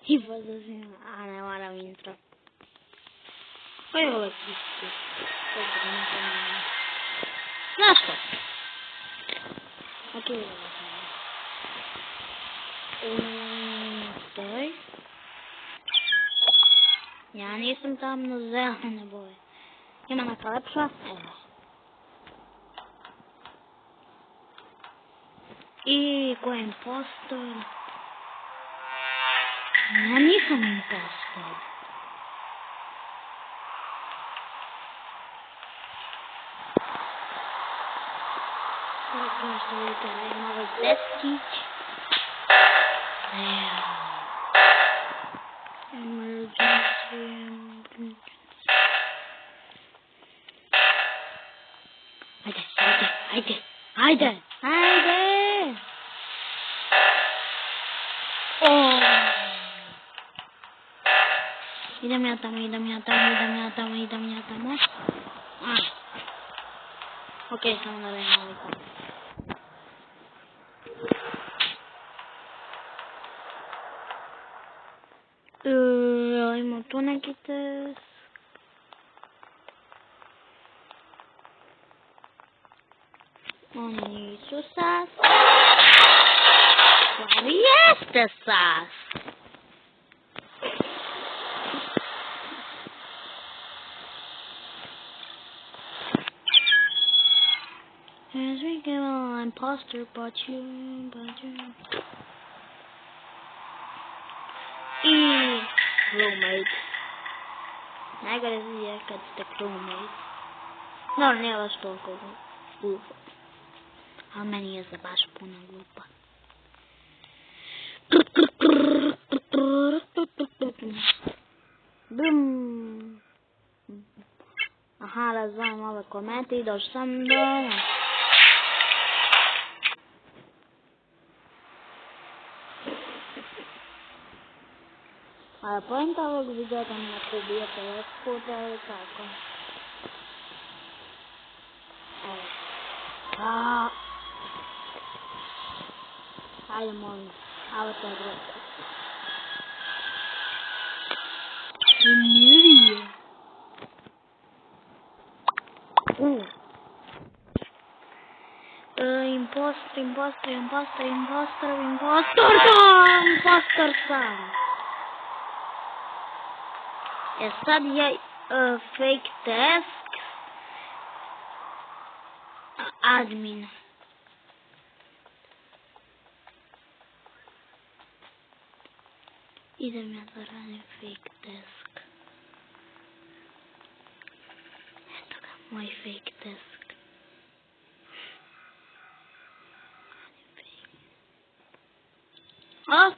I pozdrawiam, a ne moram intro. Pa je ovo čisto. Zašto? Ok, stoj. Ja nisam tamno zelene boje. Ima neka lepša? Evo. I ko je impostor? Ja nisam impostor. Kao što vidite, ima ovaj destić. Emergency. Ajde! Idem ja tamo. Okej, samo da radim ovaj tamo. Ima tu neki test. Oni nisu sas. Stvari jeste sas. As we go on, imposter, but you. I crewmate. Najgore je kad ste crewmate. No, nije baš toliko glupo. A meni je za baš puno glupa. Bum. Aha, razvojim ove komete i došao sam do... A poenta ovog videa da mi ako ubijete let's puta ili kako? Evo. Ajde molim, ovo to je grozno. Emilija. Impostor sam. Sad je fake task admin. Idem ja da radim fake task. Eto ga, moj fake task. O!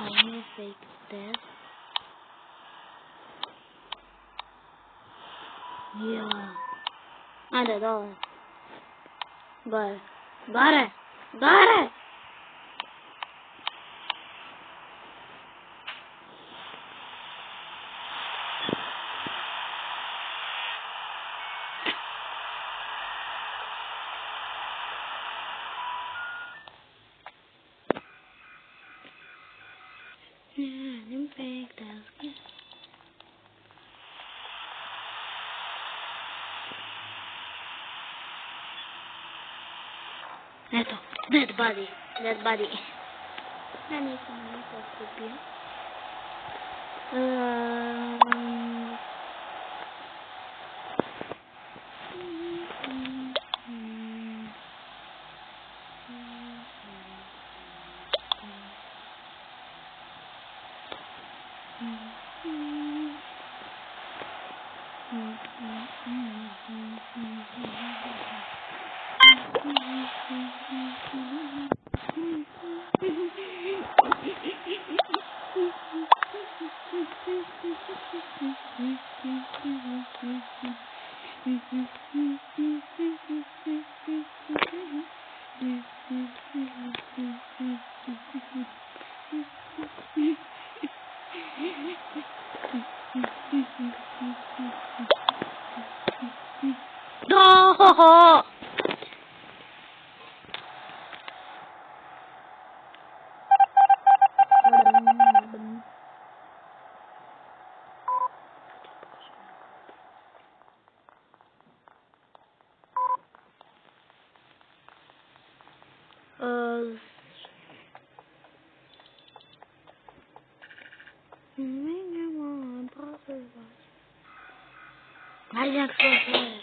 Ovo je fake test. Ja. Ajde, dole. Gore! Fake task. Eto, dead body. Ja nisam ništa skupio. Bros. Mas já que foi.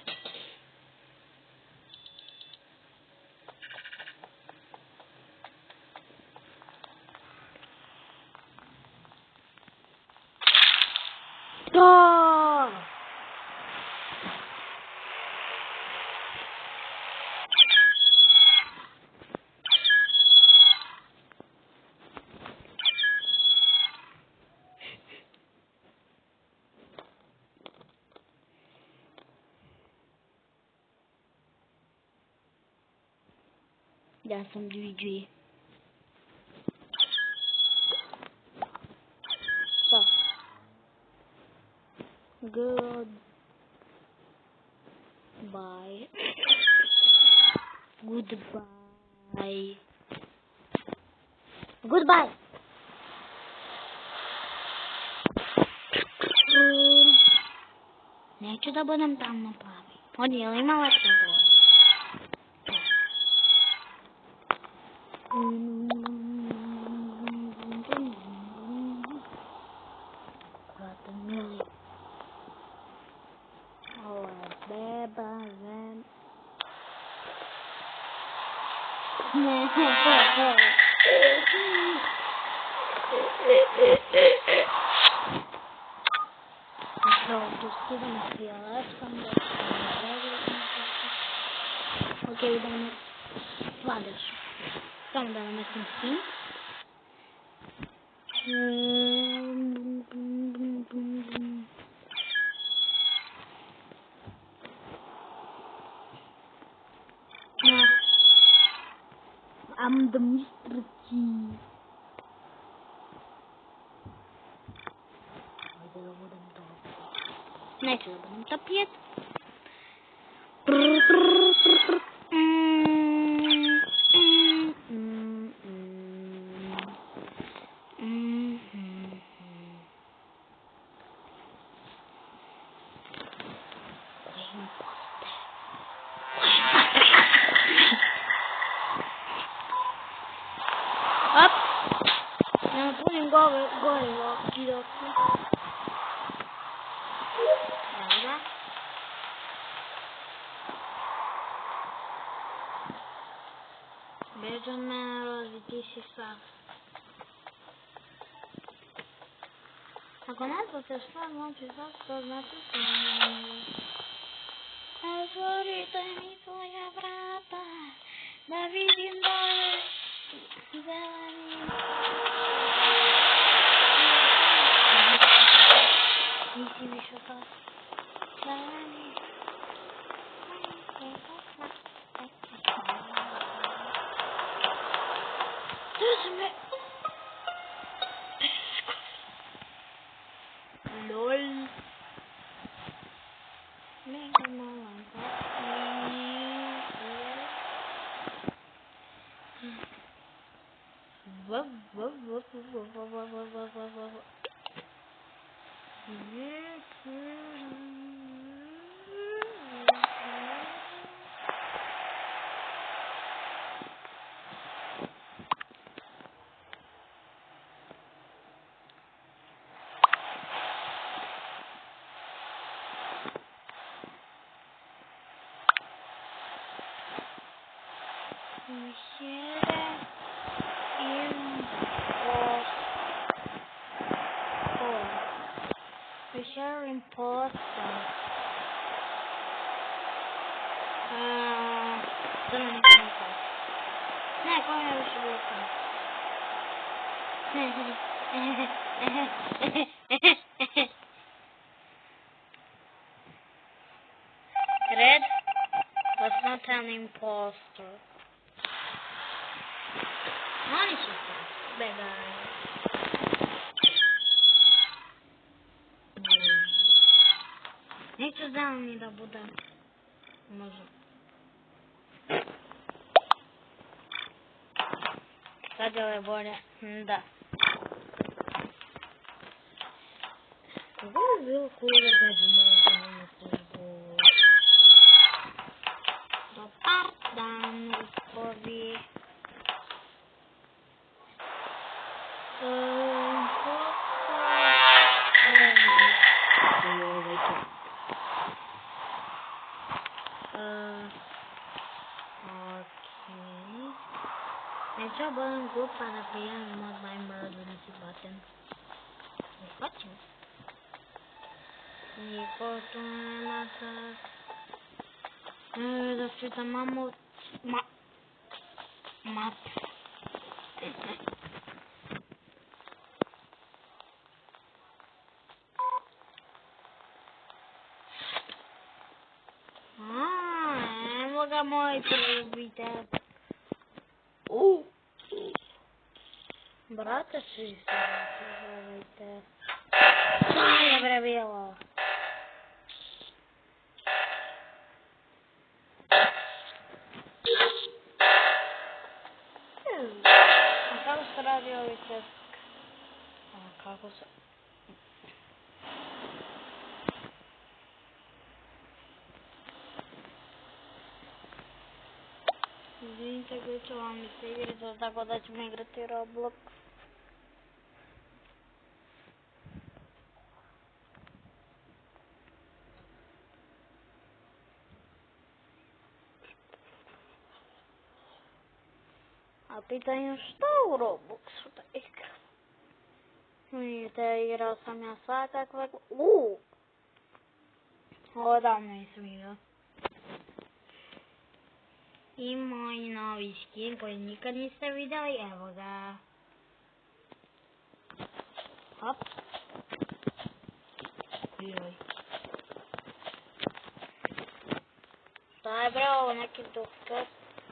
Já são dividir. Só. Goodbye. Goodbye. Goodbye. Ne ću da budem tamo plavi. Odijelimo lepše boje. Brate mili. Ovo je beba, zem. Ne. Zapravo tu skidam fijaletkom da se ne redim. Ok, idemo sladaš. Samo da namestim svim. I'm the Mr. G. Ajde da budem top. Neću da budem top 5. Hop! Ja napunim gore kidoku. Evo ga. Beđ od mene, Rozi, ti si sav. Ako ne znate šta znači to znači otvorite mi svoja vrata, da vidim dole zeleni. Nisi više to zeleni. Drži me. LOL. Mega malan Share imposter. To nam nije imposter. Ne, ko je više bilo sam? Red was not an imposter. Oni su se begali. Neću zeleni da budem. Možda. Sad je ovo bolje. Da. Kako je bilo cool da možda ne treba. Dobar dan, gospodi. Neću budem glupa da prijavim možda im razlici batem. Ne hoćem. Niko tu nema tak. Da čitam mamu. Map. Evo ga moj ljubitelj. Brate, svi se zovite. Šta je bre bilo? A kako se radi ovi test? A kako se... Izvinite, glitchova mi se igrica, tako da ćemo igrati Roblox. A pitanje šta u Robloxu da igram? Vidite, igrao sam ja svakakve... Odavno nisam igrao. I moj novi skin koji nikad niste vidjeli, evo ga. Hop. Joj. Šta je bre ovo, neki doktor?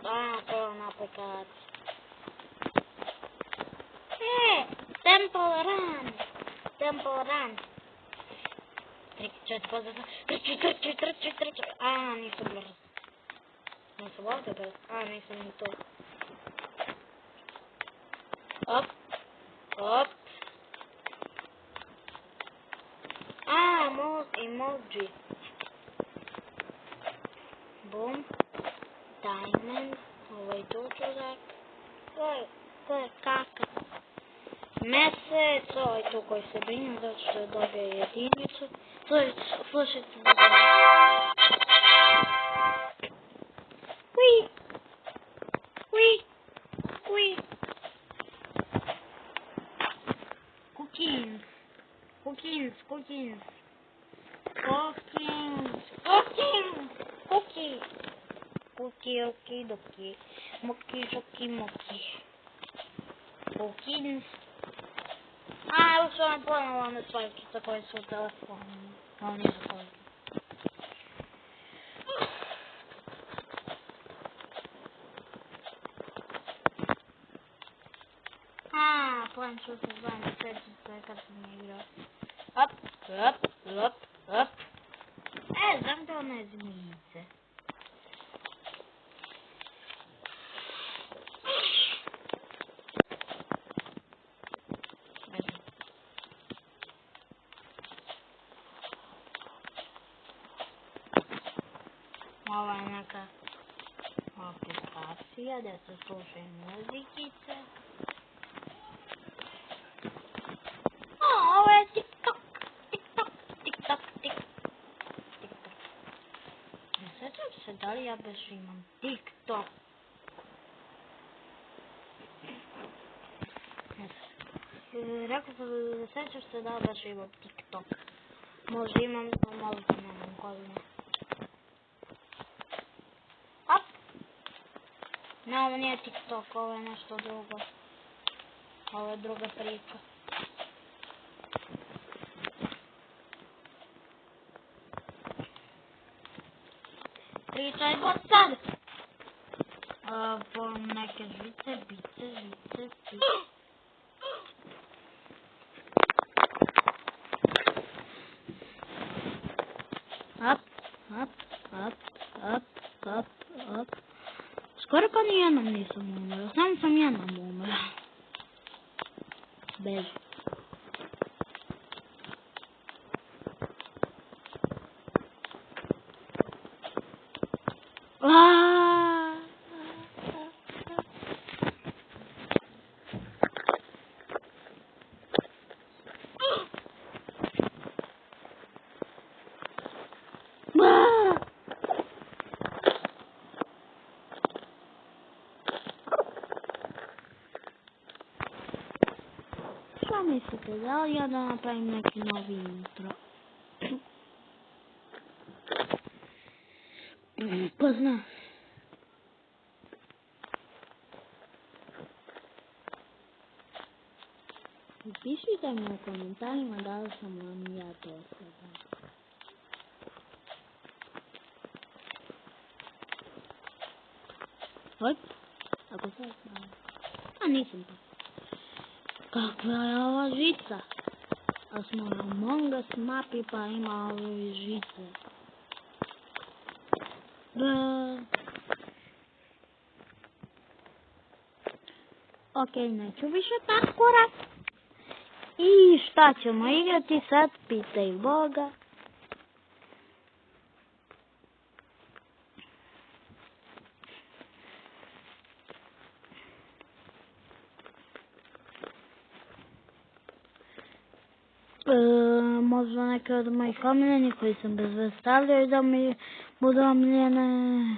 A, to je ona aplikacija. Temple Run! Temple Run! Trči. A, nisu brzo. Nisu ovdje brzo. A, nisu ni to. Op. A, emoji. Boom. Diamond. Ovo je to čudak. To je kaka. Mesec, ovo je to koji se brine zato što je dobio jedinicu. To je, slušajte da Okidoki. Moki. Cookins. A, evo su vam ponovno one svojkice koje su u telefonu. Ali nisu svojkice. A, plan ću se zvajem svećice kad sam igrao. Op. Znam da one zmijice. Ovo je neka aplikacija da se slušaju muzikice. Ovo je TikTok. Ne sjećam se da li ja baš imam TikTok. Rekao sam da ne sjećam se da li baš imam TikTok. Možda imam, možda nemam godine. Ne, ovo nije TikTok, ovo je nešto drugo. Ovo je druga priča. Pričaj god sad! Po neke žice, bice. Up. Skoro pa nijednom nisam umrla, samo sam jednom umrla. Beži. Šta mislite, da li ja da napravim neki novi intro? Ko zna? Pišite mi u komentarima da li sam vam ja to sada. Hoj, ako sad znam. A nisam to. Kakva je ova žica? A smo na Among Us mapi pa ima ove žice. Ok, neću više tako rat. I šta ćemo igrati sad, pitaj Boga. Možda neke od mojih omiljenih koji sam bez veze stavljao i da mi budu omiljene.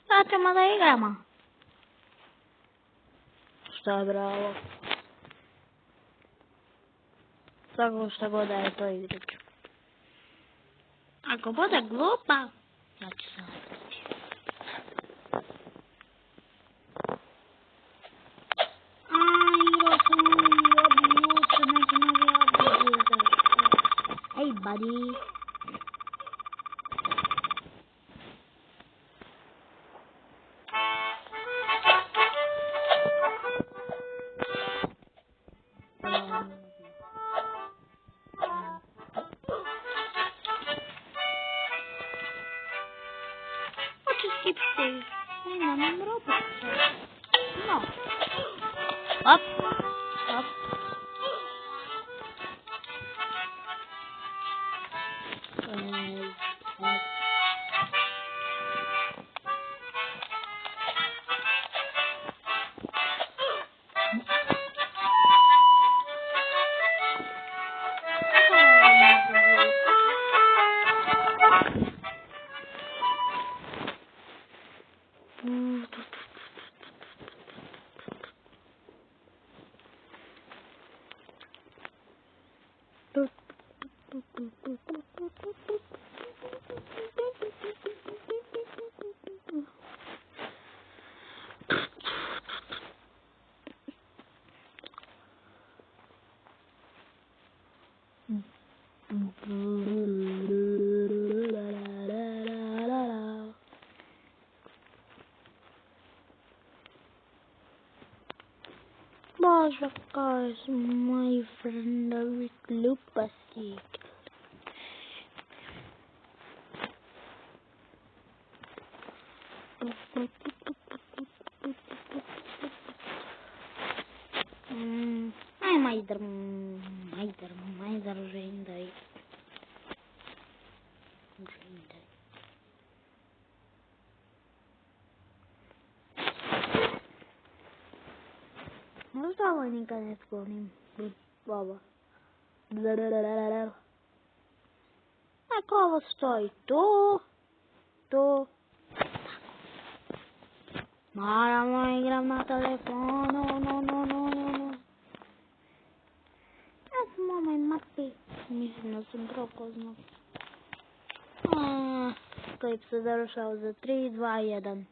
Sad ćemo da igramo. Šta je bravo? Tako šta god da je to igrat ću. Ako bude glupa, ja ću se nastaviti. Igrao sam novi juče, neki novi oblik. Hey buddy. Keep safe. I'm robot. No. Up. Up. Boże, guys, my friend with Lupasik. Ai, Maidar Jendai. No stavo nikad ne sklonim. Baba. Ako ovo stoji tu. Naravno igram na telefonu, no. Ja sam u ovoj mapi. Mislim da sam prepoznao. Klip se završao za 3, 2, 1.